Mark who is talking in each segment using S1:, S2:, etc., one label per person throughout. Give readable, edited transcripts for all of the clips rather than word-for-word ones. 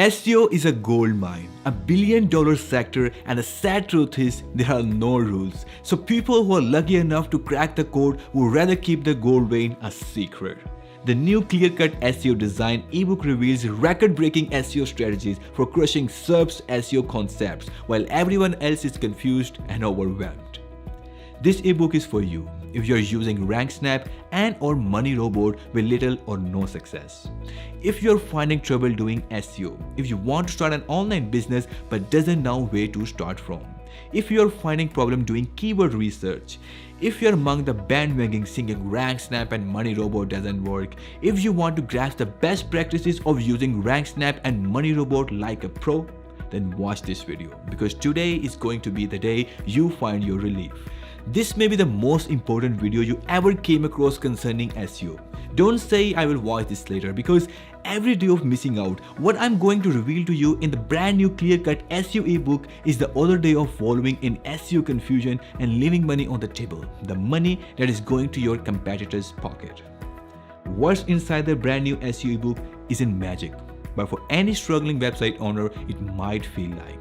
S1: SEO is a gold mine, a billion-dollar sector, and the sad truth is there are no rules. So people who are lucky enough to crack the code would rather keep the gold vein a secret. The new clear-cut SEO design ebook reveals record-breaking SEO strategies for crushing SERP's SEO concepts while everyone else is confused and overwhelmed. This ebook is for you if you're using RANKSNAP and or Money Robot with little or no success. If you're finding trouble doing SEO, if you want to start an online business but doesn't know where to start from, if you're finding problem doing keyword research, if you're among the bandwagon singing RANKSNAP and Money Robot doesn't work, if you want to grasp the best practices of using RANKSNAP and Money Robot like a pro, then watch this video because today is going to be the day you find your relief. This may be the most important video you ever came across concerning SEO. Don't say I will watch this later because every day of missing out, what I'm going to reveal to you in the brand new clear-cut SEO ebook is the other day of following in SEO confusion and leaving money on the table, the money that is going to your competitor's pocket. What's inside the brand new SEO ebook isn't magic, but for any struggling website owner, it might feel like.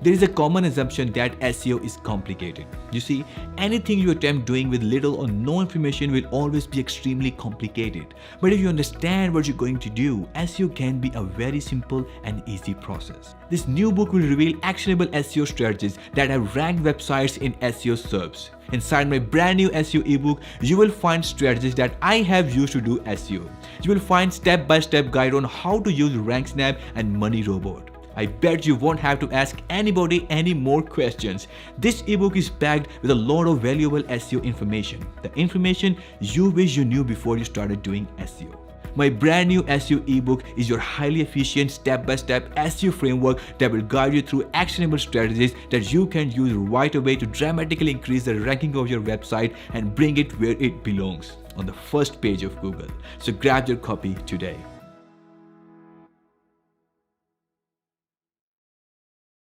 S1: There is a common assumption that SEO is complicated. You see, anything you attempt doing with little or no information will always be extremely complicated. But if you understand what you're going to do, SEO can be a very simple and easy process. This new book will reveal actionable SEO strategies that have ranked websites in SEO SERPs. Inside my brand new SEO ebook, you will find strategies that I have used to do SEO. You will find step-by-step guide on how to use RANKSNAP and Money Robot. I bet you won't have to ask anybody any more questions. This ebook is packed with a lot of valuable SEO information, the information you wish you knew before you started doing SEO. My brand new SEO ebook is your highly efficient step-by-step SEO framework that will guide you through actionable strategies that you can use right away to dramatically increase the ranking of your website and bring it where it belongs, on the first page of Google. So grab your copy today.